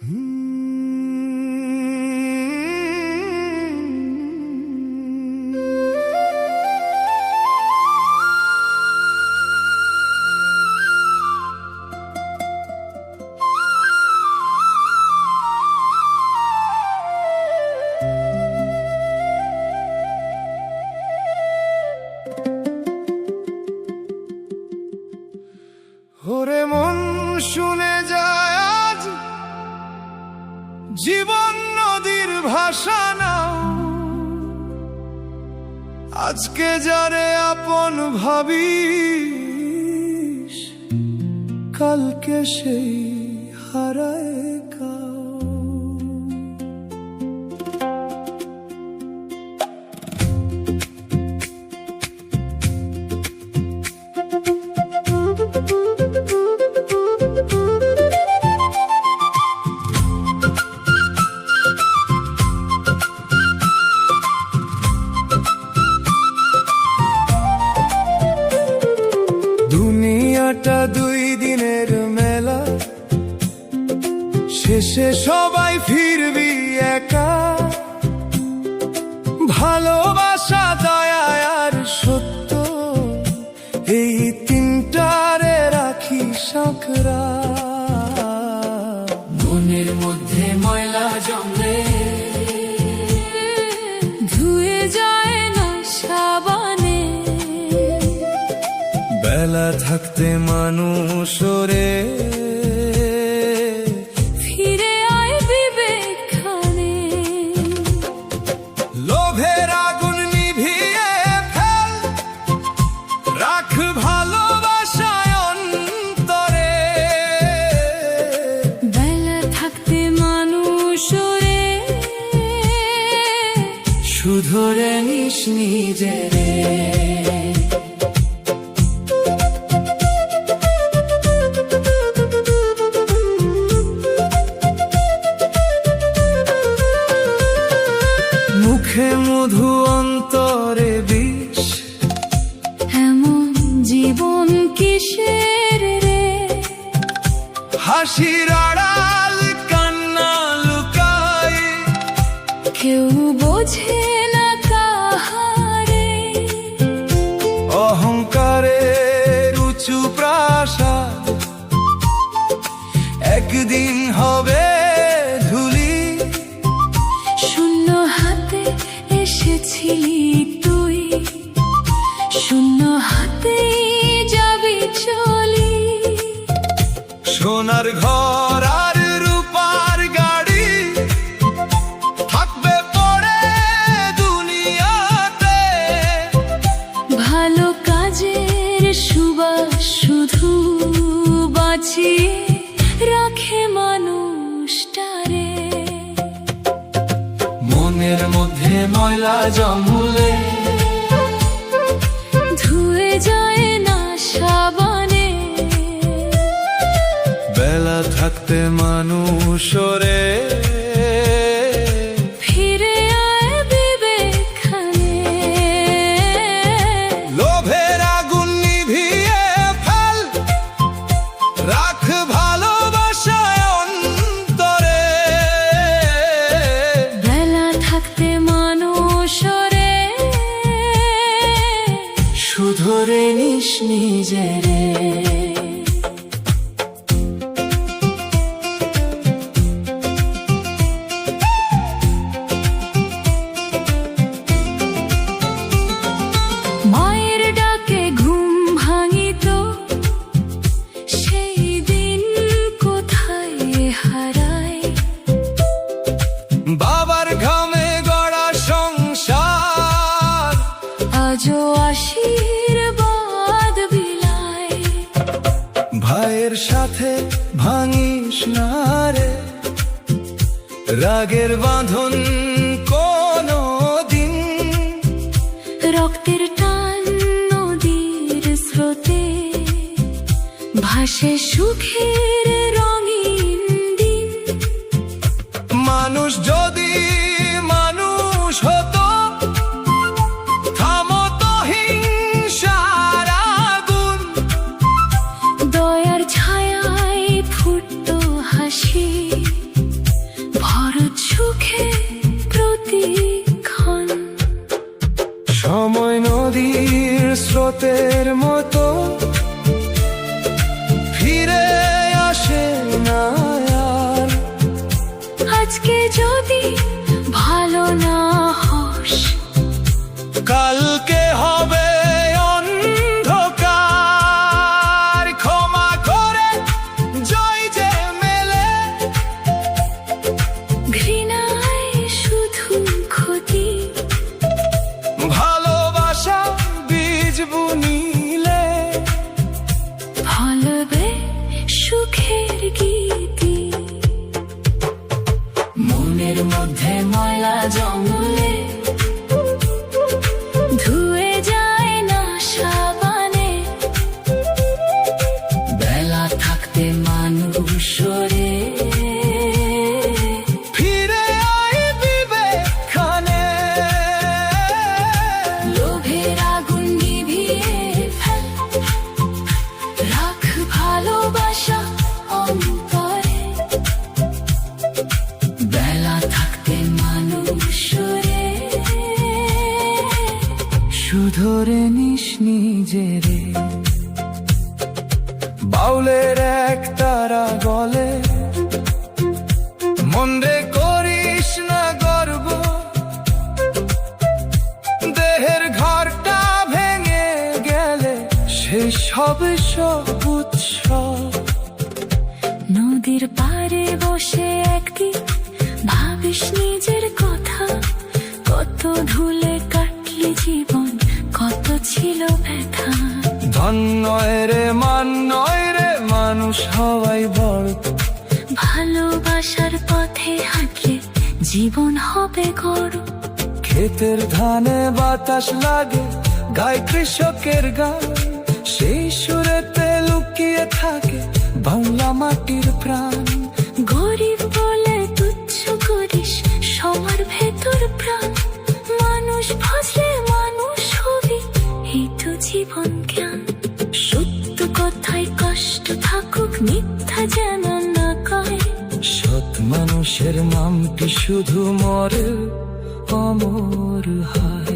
ওরে মন শুনে যায় আজ জীবন নদীর ভাষা নাও, আজকে যারে আপন ভাবিস কালকে সেই হারায় কাও। দুনিয়াটা দুই দিনের মেলা, শেষে সবাই ফিরবি একা। ভালোবাসা, দয়া আর সত্য, এই তিনটারে রাখি সাঁকড়া। মনের মধ্যে ময়লা জমলে ধুয়ে যায় না সাবানে। বেলা থাকতে মানুষ রে ফিরে আয় বিবেকখানে। লোভের আগুন নিভিয়ে ফেল, রাখ ভালোবাসায় অন্তরে। বেলা থাকতে মানুষ রে শুধরে নিস নিজেরে। মুখে মধু অন্তরে বিষ, এমন জীবন কিসের রে। হাসির আড়াল কান্না লুকায়, কেউ বোঝে না কাহারে। অহংকারের উঁচু প্রাসাদ একদিন হবে ধুলি। শূন্য হাতে এসেছিলি তুই, শূন্য হাতেই যাবি চলি। সোনার ঘর আর রূপার গাড়ি থাকবে পড়ে দুনিয়াতে। ভালো কাজের সুবাস শুধু বাঁচিয়ে রাখে মানুষটারে। মনের মধ্যে ময়লা জমলে ধুয়ে যায় না সাবানে। বেলা থাকতে মানুষ রে ফিরে আয় বিবেকখানে। লোভের আগুন নিভিয়ে ফেল, রাখ ভালোবাসায় অন্তরে। বেলা থাকতে মানুষ রে শুধরে নিস নিজেরে। মায়ের ডাকে ঘুম ভাঙিত, সেই দিন কোথায় হারায়। বাবার ঘামে গড়া সংসার আজও আশীর্বাদ বিলায়। ভাইয়ের সাথে ভাঙিস না রে রাগের বাঁধন কোনো দিন। রক্তের টান নদীর স্রোতে ভাসে সুখের রঙিন দিন। মানুষ যদি মানুষ হতো, থামতো হিংসার আগুন। দয়ার ছায়ায় ফুটতো হাসি, আজকে যদি ভালো না হস, কালকে হবে অন্ধকার। ক্ষমা করে জয় যে মেলে, ঘৃণায় শুধু ক্ষতি। ভালোবাসা বীজ বুনিলে ফলবে সুখের গীতি। মনের মধ্যে ময়লা জমলে ধুয়ে যায় না সাবানে। বেলা থাকতে মানুষ সরে, ফিরে আয় বিবেকখানে। লোভের আগুন নিভিয়ে ফেল, রাখ ভালোবাসা অন্তরে। বেলা থাকতে মানুষ সরে, শুধরে নিস নিজেরে। বাউলের এক তারা গলে, মন্দে করিস না গর্ব। দেহের ঘরটা ভেঙে গেলে সেই সবে সব উৎসব। নদীর পাড়ে বসে একদিন ভাবিস নিজের কথা। কত ধুলে কাটলি জীবন, কত ছিল ব্যথা। ধন নয় রে মান নয় রে, মানুষ হওয়াই বড়। ভালোবাসার পথে হাঁটলে জীবন হবে গড়। ক্ষেতের ধানে বাতাস লাগে, গায় কৃষকের গান। সেই সুরেতে লুকিয়ে থাকে বাংলা মাটির প্রাণ। গরিব বলে তুচ্ছ করিস সবার ভেতর প্রাণ। মানুষ ভাসলে মানুষ হবি, এই তো জীবন জ্ঞান। সত্য কথায় কষ্ট থাকুক, মিথ্যা যেন না কয়। সৎ মানুষের নামটি শুধু মরে, অমর হয়।